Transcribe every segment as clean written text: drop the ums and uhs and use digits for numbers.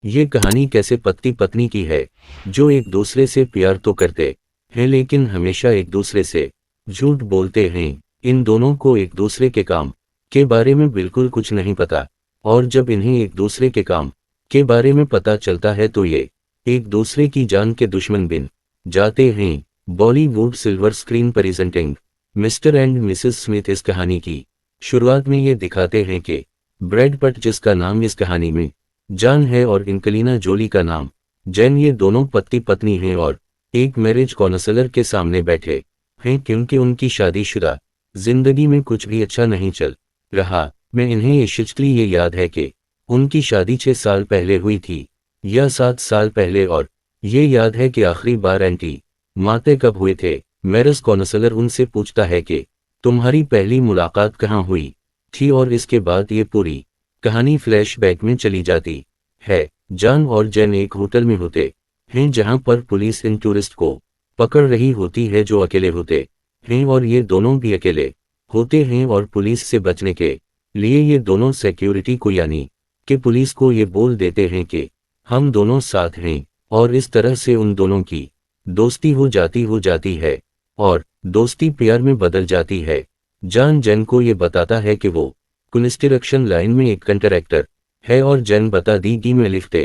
ये कहानी कैसे पति पत्नी की है, जो एक दूसरे से प्यार तो करते हैं लेकिन हमेशा एक दूसरे से झूठ बोलते हैं। इन दोनों को एक दूसरे के काम के बारे में बिल्कुल कुछ नहीं पता, और जब इन्हें एक दूसरे के काम के बारे में पता चलता है तो ये एक दूसरे की जान के दुश्मन बन जाते हैं। Bollywood silver screen presenting mister and Mrs Smith. इस कहानी की शुरुआत में ये दिखाते हैं कि ब्रैड पिट, जिसका नाम इस कहानी में जॉन है, और एंजेलिना जोली का नाम जेन, ये दोनों पति पत्नी हैं और एक मैरिज काउंसलर के सामने बैठे हैं क्योंकि उनकी शादीशुदा जिंदगी में कुछ भी अच्छा नहीं चल रहा। मैं इन्हें ये याद है कि उनकी शादी 6 साल पहले हुई थी या 7 साल पहले, और ये याद है कि आखिरी बार एंटी माते कब हुए थे। मैरिज काउंसलर उनसे पूछता है कि तुम्हारी पहली मुलाकात कहाँ हुई थी, और इसके बाद ये पूरी कहानी फ्लैशबैक में चली जाती है। जॉन और जेन एक होटल में होते हैं जहां पर पुलिस इन टूरिस्ट को पकड़ रही होती है जो अकेले होते हैं, और ये दोनों भी अकेले होते हैं, और पुलिस से बचने के लिए ये दोनों सिक्योरिटी को यानी कि पुलिस को ये बोल देते हैं कि हम दोनों साथ हैं, और इस तरह से उन दोनों की दोस्ती हो जाती है और दोस्ती प्यार में बदल जाती है। जॉन जेन को ये बताता है कि वो कंस्ट्रक्शन लाइन में एक कंट्रैक्टर है, और जेन बता दी कि मैं लिफ्ट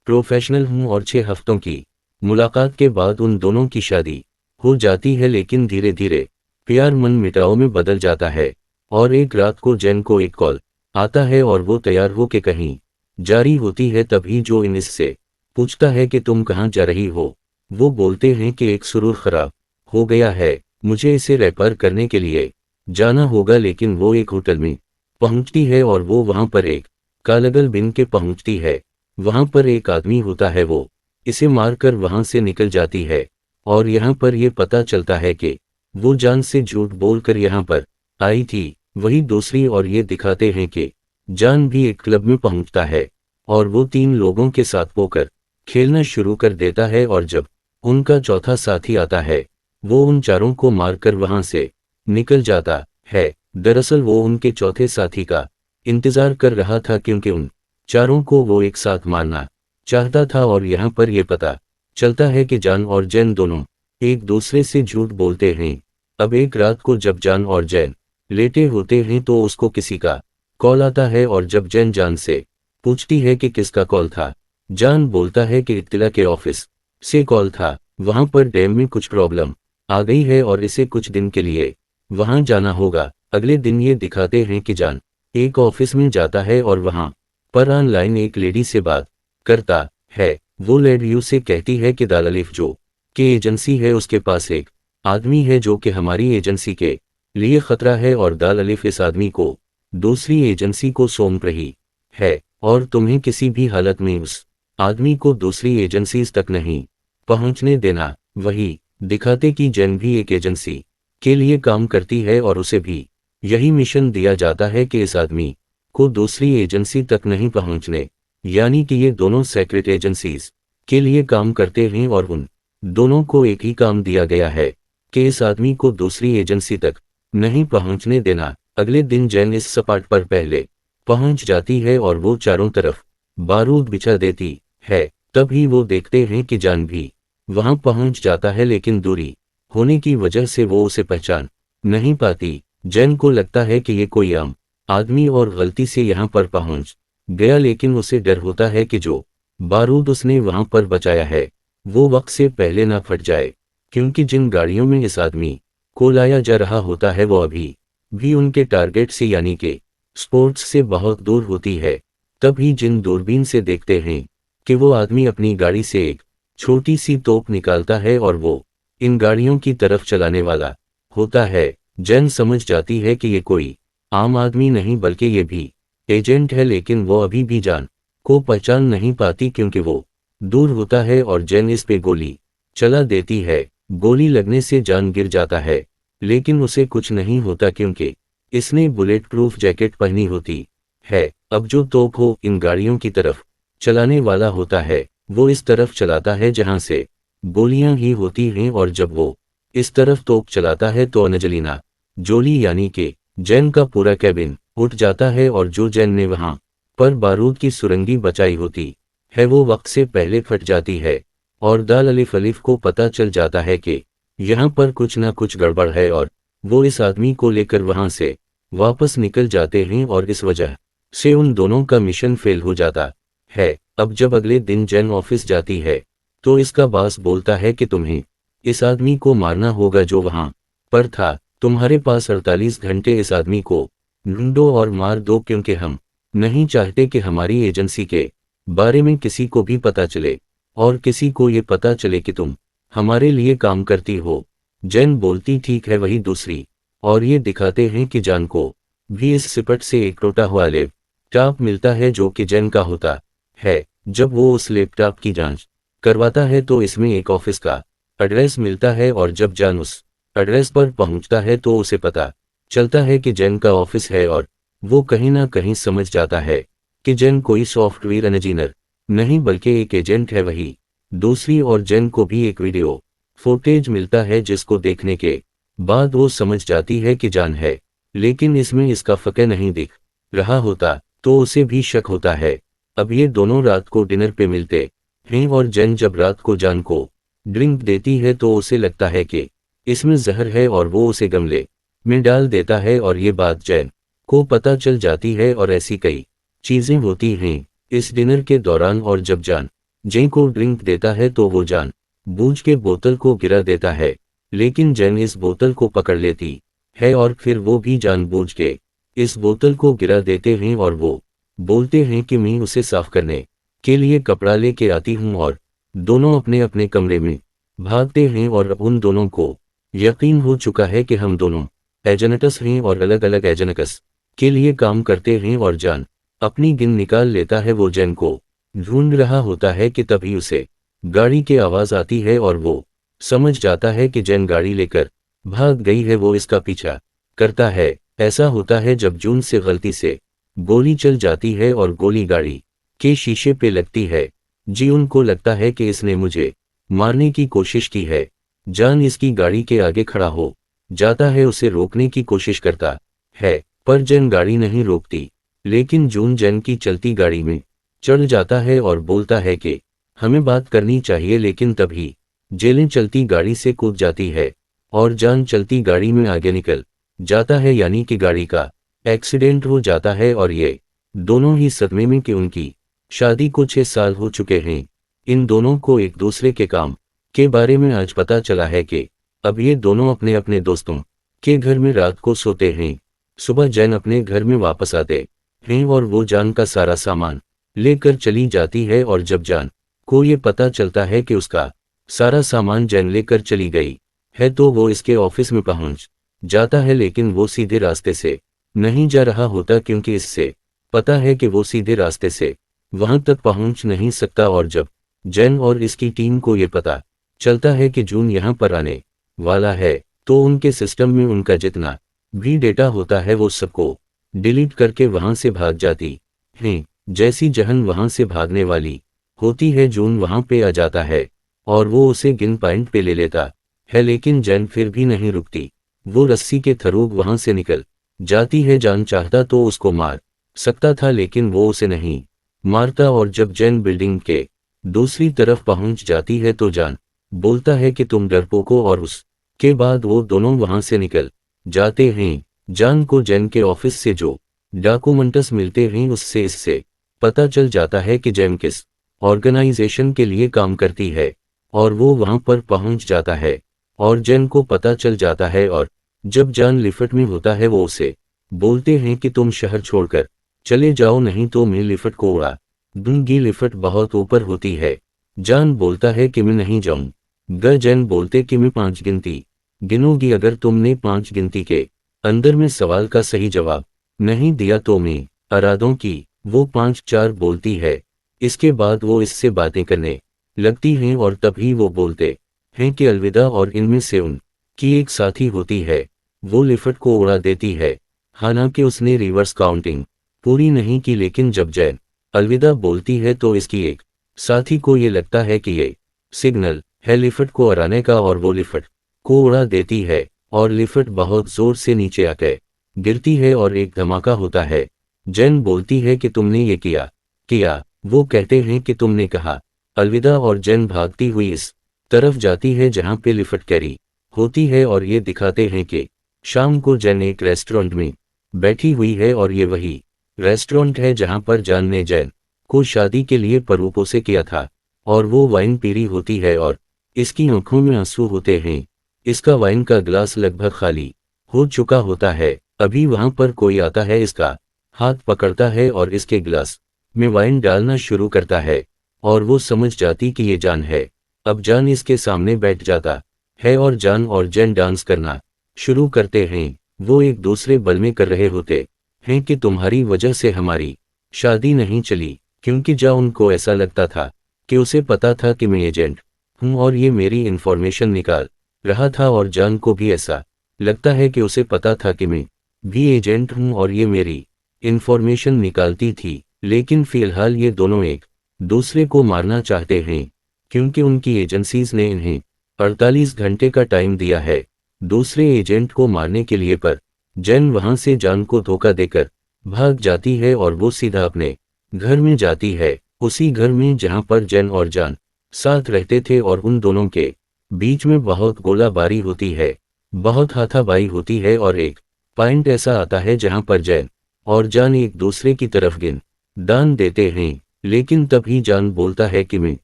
प्रोफेशनल हूँ, और 6 हफ्तों की मुलाकात के बाद उन दोनों की शादी हो जाती है। लेकिन धीरे धीरे प्यार मन मिटाव में बदल जाता है, और एक रात को जेन को एक कॉल आता है और वो तैयार हो के कहीं जा रही होती है। तभी जो इन इससे पूछता है कि तुम कहाँ जा रही हो। वो बोलते हैं कि एक सुरूर खराब हो गया है, मुझे इसे रिपेयर करने के लिए जाना होगा। लेकिन वो एक होटल में पहुंचती है और वो वहां पर एक कालगल बिन के पहुंचती है। वहां पर एक आदमी होता है, वो इसे मारकर वहां से निकल जाती है, और यहाँ पर ये पता चलता है कि वो जान से झूठ बोलकर यहाँ पर आई थी वही दूसरी। और ये दिखाते हैं कि जान भी एक क्लब में पहुंचता है और वो 3 लोगों के साथ पोकर खेलना शुरू कर देता है, और जब उनका चौथा साथी आता है वो उन चारों को मारकर वहां से निकल जाता है। दरअसल वो उनके चौथे साथी का इंतजार कर रहा था क्योंकि उन चारों को वो एक साथ मारना चाहता था। और यहाँ पर यह पता चलता है कि जॉन और जेन दोनों एक दूसरे से झूठ बोलते हैं। अब एक रात को जब जॉन और जेन लेटे होते हैं तो उसको किसी का कॉल आता है, और जब जेन जॉन से पूछती है कि किसका कॉल था, जॉन बोलता है कि इत्तिला के ऑफिस से कॉल था। वहां पर डैम में कुछ प्रॉब्लम आ गई है और इसे कुछ दिन के लिए वहां जाना होगा। अगले दिन ये दिखाते हैं कि जॉन एक ऑफिस में जाता है और वहां पर ऑनलाइन एक लेडी से बात करता है। वो लेडी उसे कहती है कि दालालिफ जो के एजेंसी है उसके पास एक आदमी है जो कि हमारी एजेंसी के लिए खतरा है, और दालालिफ इस आदमी को दूसरी एजेंसी को सौंप रही है, और तुम्हें किसी भी हालत में उस आदमी को दूसरी एजेंसीज तक नहीं पहुंचने देना। वही दिखाते कि जेन भी एक एजेंसी के लिए काम करती है और उसे भी यही मिशन दिया जाता है कि इस आदमी को दूसरी एजेंसी तक नहीं पहुंचने, यानी कि ये दोनों सीक्रेट एजेंसीज के लिए काम करते हैं, और उन दोनों को एक ही काम दिया गया है कि इस आदमी को दूसरी एजेंसी तक नहीं पहुंचने देना। अगले दिन जेन इस सपाट पर पहले पहुंच जाती है और वो चारों तरफ बारूद बिछा देती है। तभी वो देखते हैं कि जॉन भी वहां पहुंच जाता है, लेकिन दूरी होने की वजह से वो उसे पहचान नहीं पाती। जेन को लगता है कि ये कोई आम आदमी और गलती से यहाँ पर पहुंच गया, लेकिन उसे डर होता है कि जो बारूद उसने वहां पर बचाया है वो वक्त से पहले ना फट जाए, क्योंकि जिन गाड़ियों में इस आदमी को लाया जा रहा होता है वो अभी भी उनके टारगेट से यानी कि स्पोर्ट्स से बहुत दूर होती है। तभी जिन दूरबीन से देखते हैं कि वो आदमी अपनी गाड़ी से एक छोटी सी तोप निकालता है और वो इन गाड़ियों की तरफ चलाने वाला होता है। जेन समझ जाती है कि ये कोई आम आदमी नहीं बल्कि ये भी एजेंट है, लेकिन वो अभी भी जॉन को पहचान नहीं पाती क्योंकि वो दूर होता है, और जेन इस पे गोली चला देती है। गोली लगने से जॉन गिर जाता है, लेकिन उसे कुछ नहीं होता क्योंकि इसने बुलेट प्रूफ जैकेट पहनी होती है। अब जो तोप हो इन गाड़ियों की तरफ चलाने वाला होता है वो इस तरफ चलाता है जहां से गोलियां ही होती हैं, और जब वो इस तरफ तोप चलाता है तो एंजेलिना जोली यानी कि जेन का पूरा कैबिन उठ जाता है, और जो जेन ने वहां पर बारूद की सुरंगी बचाई होती है वो वक्त से पहले फट जाती है और दाल अलिफ अलिफ को पता चल जाता है कि यहाँ पर कुछ ना कुछ गड़बड़ है और वो इस आदमी को लेकर वहां से वापस निकल जाते हैं और इस वजह से उन दोनों का मिशन फेल हो जाता है। अब जब अगले दिन जेन ऑफिस जाती है तो इसका बॉस बोलता है कि तुम्हें इस आदमी को मारना होगा जो वहां पर था। तुम्हारे पास 48 घंटे इस आदमी को ढूंढो और मार दो, क्योंकि हम नहीं चाहते कि हमारी एजेंसी के बारे में किसी को भी पता चले और किसी को ये पता चले कि तुम हमारे लिए काम करती हो। जेन बोलती ठीक है वही दूसरी, और ये दिखाते हैं कि जान को भी इस सिपट से एक टूटा हुआ लैपटॉप मिलता है जो कि जेन का होता है। जब वो उस लैपटॉप की जांच करवाता है तो इसमें एक ऑफिस का एड्रेस मिलता है और जब जान उस एड्रेस पर पहुंचता है तो उसे पता चलता है कि जेन का ऑफिस है और वो कहीं ना कहीं समझ जाता है कि जेन कोई सॉफ्टवेयर इंजीनियर नहीं बल्कि एक एजेंट है वही दूसरी। और जेन को भी एक वीडियो फुटेज मिलता है जिसको देखने के बाद वो समझ जाती है कि जान है, लेकिन इसमें इसका फके नहीं दिख रहा होता तो उसे भी शक होता है। अब ये दोनों रात को डिनर पे मिलते हैं और जेन जब रात को जान को ड्रिंक देती है तो उसे लगता है कि इसमें जहर है और वो उसे गमले में डाल देता है और ये बात जेन को पता चल जाती है और ऐसी कई चीजें होती हैं इस डिनर के दौरान। और जब जान जेन को ड्रिंक देता है तो वो जान बूझ के बोतल को गिरा देता है, लेकिन जेन इस बोतल को पकड़ लेती है और फिर वो भी जानबूझ के इस बोतल को गिरा देते हैं और वो बोलते हैं कि मैं उसे साफ करने के लिए कपड़ा लेके आती हूँ और दोनों अपने अपने कमरे में भागते हैं। और अब उन दोनों को यकीन हो चुका है कि हम दोनों एजेंट्स हैं और अलग अलग एजेंट्स के लिए काम करते हैं और जान अपनी गिन निकाल लेता है। वो जेन को ढूंढ रहा होता है कि तभी उसे गाड़ी की आवाज आती है और वो समझ जाता है कि जेन गाड़ी लेकर भाग गई है। वो इसका पीछा करता है। ऐसा होता है जब जून से गलती से गोली चल जाती है और गोली गाड़ी के शीशे पे लगती है। जीउन को लगता है कि इसने मुझे मारने की कोशिश की है। जान इसकी गाड़ी के आगे खड़ा हो जाता है, उसे रोकने की कोशिश करता है पर जेन गाड़ी नहीं रोकती, लेकिन जून जेन की चलती गाड़ी में चढ़ जाता है और बोलता है कि हमें बात करनी चाहिए। लेकिन तभी जेलें चलती गाड़ी से कूद जाती है और जान चलती गाड़ी में आगे निकल जाता है, यानी कि गाड़ी का एक्सीडेंट हो जाता है। और ये दोनों ही सदमे में कि उनकी शादी को 6 साल हो चुके हैं। इन दोनों को एक दूसरे के काम के बारे में आज पता चला है कि अब ये दोनों अपने अपने दोस्तों के घर में रात को सोते हैं। सुबह जैन अपने घर में वापस आते हैं और वो जान का सारा सामान लेकर चली जाती है। और जब जान को ये पता चलता है कि उसका सारा सामान जैन लेकर चली गई है तो वो इसके ऑफिस में पहुंच जाता है, लेकिन वो सीधे रास्ते से नहीं जा रहा होता क्योंकि इससे पता है कि वो सीधे रास्ते से वहां तक पहुंच नहीं सकता। और जब जैन और इसकी टीम को ये पता चलता है कि जून यहाँ पर आने वाला है तो उनके सिस्टम में उनका जितना भी डेटा होता है वो सबको डिलीट करके वहां से भाग जाती हैं। जैसी जहन वहां से भागने वाली होती है जून वहां पे आ जाता है और वो उसे गिन पॉइंट पे ले लेता है, लेकिन जैन फिर भी नहीं रुकती। वो रस्सी के थ्रू वहां से निकल जाती है। जान चाहता तो उसको मार सकता था लेकिन वो उसे नहीं मारता। और जब जैन बिल्डिंग के दूसरी तरफ पहुंच जाती है तो जान बोलता है कि तुम डरपोक हो, और उसके बाद वो दोनों वहां से निकल जाते हैं। जान को जैन के ऑफिस से जो डॉक्यूमेंट्स मिलते हैं उससे इससे पता चल जाता है कि जैन किस ऑर्गेनाइजेशन के लिए काम करती है और वो वहां पर पहुंच जाता है और जैन को पता चल जाता है। और जब जान लिफ्ट में होता है वो उसे बोलते हैं कि तुम शहर छोड़कर चले जाओ नहीं तो मैं लिफ्ट को उड़ा दूंगी। लिफ्ट बहुत ऊपर होती है। जान बोलता है कि मैं नहीं जाऊंगा। जैन बोलते कि मैं 5 गिनती गिनूंगी, अगर तुमने 5 गिनती के अंदर में सवाल का सही जवाब नहीं दिया तो मैं अरादों की वो 5-4 बोलती है। इसके बाद वो इससे बातें करने लगती हैं और तभी वो बोलते हैं कि अलविदा, और इनमें से उनकी एक साथी होती है। वो लिफ्ट को उड़ा देती है। हालांकि उसने रिवर्स काउंटिंग पूरी नहीं की, लेकिन जब जैन अलविदा बोलती है तो इसकी एक साथी को ये लगता है कि ये सिग्नल है लिफ्ट को हराने का और वो लिफ्ट को उड़ा देती है और लिफ्ट बहुत जोर से नीचे आकर गिरती है और एक धमाका होता है। जैन बोलती है कि तुमने ये किया वो कहते हैं कि तुमने कहा अलविदा और जैन भागती हुई इस तरफ जाती है जहां पे लिफ्ट कैरी होती है और ये दिखाते हैं कि शाम को जैन एक रेस्टोरेंट में बैठी हुई है और ये वही रेस्टोरेंट है जहां पर जान ने जैन को शादी के लिए प्रपोज किया था और वो वाइन पी रही होती है और इसकी आंखों में आंसू होते हैं। इसका वाइन का ग्लास लगभग खाली हो चुका होता है। अभी वहां पर कोई आता है, इसका हाथ पकड़ता है और इसके ग्लास में वाइन डालना शुरू करता है और वो समझ जाती कि ये जान है। अब जान इसके सामने बैठ जाता है और जान और जैन डांस करना शुरू करते हैं। वो एक दूसरे बल में कर रहे होते हैं कि तुम्हारी वजह से हमारी शादी नहीं चली, क्योंकि जा उनको ऐसा लगता था कि उसे पता था कि मैं एजेंट हूं और ये मेरी इन्फॉर्मेशन निकाल रहा था और जान को भी ऐसा लगता है कि उसे पता था कि मैं भी एजेंट हूं और ये मेरी इन्फॉर्मेशन निकालती थी। लेकिन फिलहाल ये दोनों एक दूसरे को मारना चाहते हैं क्योंकि उनकी एजेंसीज ने इन्हें 48 घंटे का टाइम दिया है दूसरे एजेंट को मारने के लिए, पर जैन वहां से जान को धोखा देकर भाग जाती है और वो सीधा अपने घर में जाती है, उसी घर में जहां पर जैन और जान साथ रहते थे और उन दोनों के बीच में बहुत गोलाबारी होती है, बहुत हाथापाई होती है और एक पॉइंट ऐसा आता है जहां पर जैन और जान एक दूसरे की तरफ गिन दान देते हैं। लेकिन तभी जान बोलता है कि मैं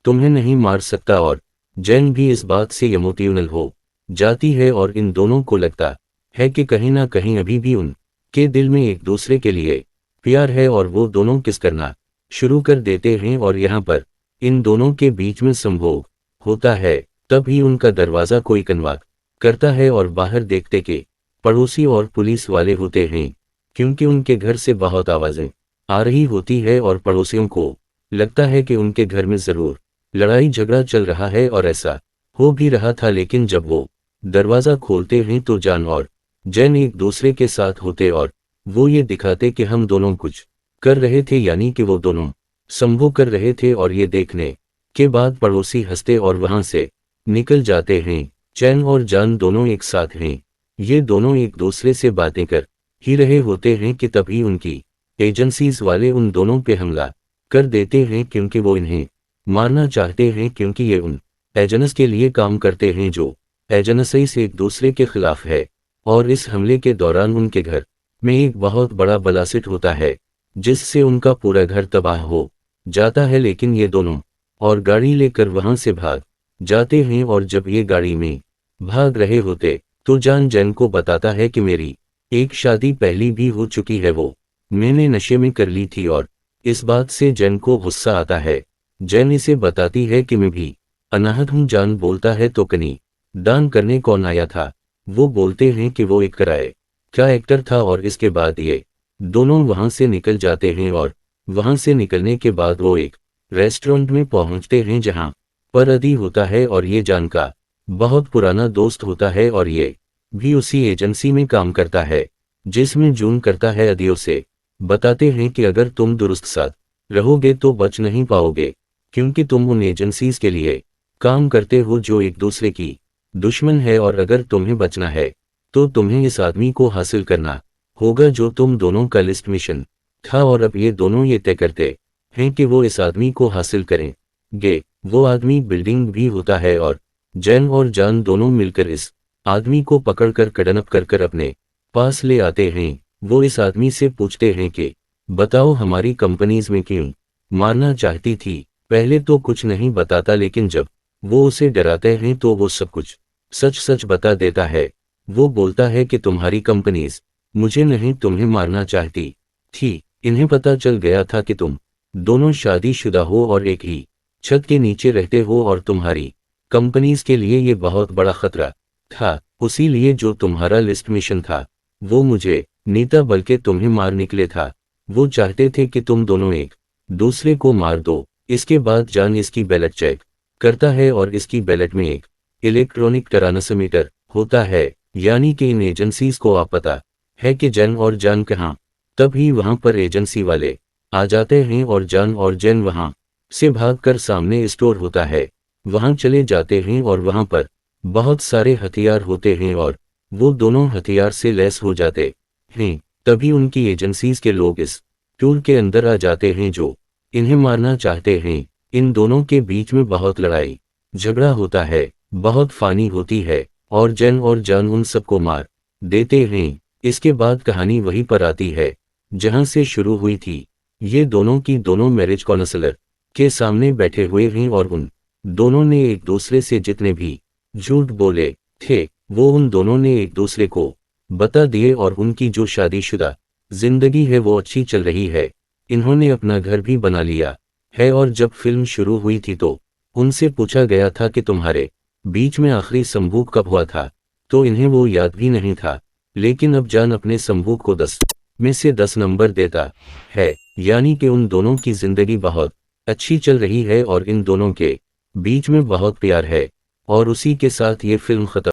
तुम्हें नहीं मार सकता और जैन भी इस बात से इमोशनल हो जाती है और इन दोनों को लगता है कि कहीं ना कहीं अभी भी उनके दिल में एक दूसरे के लिए प्यार है और वो दोनों किस करना शुरू कर देते हैं और यहाँ पर इन दोनों के बीच में संभोग होता है। तभी उनका दरवाजा कोई कनवाक करता है और बाहर देखते कि पड़ोसी और पुलिस वाले होते हैं, क्योंकि उनके घर से बहुत आवाजें आ रही होती है और पड़ोसियों को लगता है कि उनके घर में जरूर लड़ाई झगड़ा चल रहा है और ऐसा हो भी रहा था। लेकिन जब वो दरवाजा खोलते हैं तो जान और जैन एक दूसरे के साथ होते और वो ये दिखाते कि हम दोनों कुछ कर रहे थे, यानी कि वो दोनों संभोग कर रहे थे और ये देखने के बाद पड़ोसी हंसते और वहां से निकल जाते हैं। जैन और जान दोनों एक साथ हैं, ये दोनों एक दूसरे से बातें कर ही रहे होते हैं कि तभी उनकी एजेंसीज वाले उन दोनों पे हमला कर देते हैं, क्योंकि वो इन्हें मारना चाहते हैं, क्योंकि ये उन एजेंस के लिए काम करते हैं जो एजेंसी से एक दूसरे के खिलाफ है। और इस हमले के दौरान उनके घर में एक बहुत बड़ा ब्लास्ट होता है जिससे उनका पूरा घर तबाह हो जाता है। लेकिन ये दोनों और गाड़ी लेकर वहां से भाग जाते हैं और जब ये गाड़ी में भाग रहे होते तो जान जैन को बताता है कि मेरी एक शादी पहली भी हो चुकी है, वो मैंने नशे में कर ली थी और इस बात से जैन को गुस्सा आता है। जैन इसे बताती है कि मैं भी अनाहत हूँ। जान बोलता है तो कनी दान करने कौन आया था? वो बोलते हैं कि वो एक किराए का एक्टर था और इसके बाद ये दोनों वहां से निकल जाते हैं और वहां से निकलने के बाद वो एक रेस्टोरेंट में पहुंचते हैं जहां पर अदी होता है और ये जान का बहुत पुराना दोस्त होता है और ये भी उसी एजेंसी में काम करता है जिसमें जून करता है। अदियों से बताते हैं कि अगर तुम दुरुस्त साथ रहोगे तो बच नहीं पाओगे, क्योंकि तुम उन एजेंसीज के लिए काम करते हो जो एक दूसरे की दुश्मन है और अगर तुम्हें बचना है तो तुम्हें इस आदमी को हासिल करना होगा जो तुम दोनों का लिस्ट मिशन था। और अब ये दोनों ये तय करते हैं कि वो इस आदमी को हासिल करेंगे। वो आदमी बिल्डिंग भी होता है और जैन और जान दोनों मिलकर इस आदमी को पकड़कर किडनैप कर अपने पास ले आते हैं। वो इस आदमी से पूछते हैं कि बताओ हमारी कंपनीज में क्यों मारना चाहती थी। पहले तो कुछ नहीं बताता, लेकिन जब वो उसे डराते हैं तो वो सब कुछ सच सच बता देता है। वो बोलता है कि तुम्हारी कंपनीज मुझे नहीं तुम्हें मारना चाहती थी। इन्हें पता चल गया था कि तुम दोनों शादीशुदा हो और एक ही छत के नीचे रहते हो और तुम्हारी कंपनीज के लिए ये बहुत बड़ा खतरा था। उसी लिए जो तुम्हारा लिस्ट मिशन था वो मुझे नीता बल्कि तुम्हें मार निकले था। वो चाहते थे कि तुम दोनों एक दूसरे को मार दो। इसके बाद जान इसकी बैलेट चेक करता है और इसकी बैलेट में एक इलेक्ट्रॉनिक ट्रांसमीटर होता है, यानी कि इन एजेंसीज को आप पता है कि जैन और जान कहाँ। तभी वहां पर एजेंसी वाले आ जाते हैं और जान और जैन वहां से भागकर सामने स्टोर होता है वहां चले जाते हैं और वहां पर बहुत सारे हथियार होते हैं और वो दोनों हथियार से लैस हो जाते हैं। तभी उनकी एजेंसीज के लोग इस टूर के अंदर आ जाते हैं जो इन्हें मारना चाहते हैं। इन दोनों के बीच में बहुत लड़ाई झगड़ा होता है, बहुत फानी होती है और जैन और जान उन सबको मार देते हैं। इसके बाद कहानी वहीं पर आती है जहां से शुरू हुई थी। ये दोनों की दोनों मैरिज काउंसलर के सामने बैठे हुए हैं और उन दोनों ने एक दूसरे से जितने भी झूठ बोले थे वो उन दोनों ने एक दूसरे को बता दिए और उनकी जो शादीशुदा जिंदगी है वो अच्छी चल रही है। इन्होंने अपना घर भी बना लिया है और जब फिल्म शुरू हुई थी तो उनसे पूछा गया था कि तुम्हारे बीच में आखिरी संभोग कब हुआ था, तो इन्हें वो याद भी नहीं था। लेकिन अब जान अपने संभोग को 10 में से 10 नंबर देता है, यानी कि उन दोनों की जिंदगी बहुत अच्छी चल रही है और इन दोनों के बीच में बहुत प्यार है। और उसी के साथ ये फिल्म खत्म।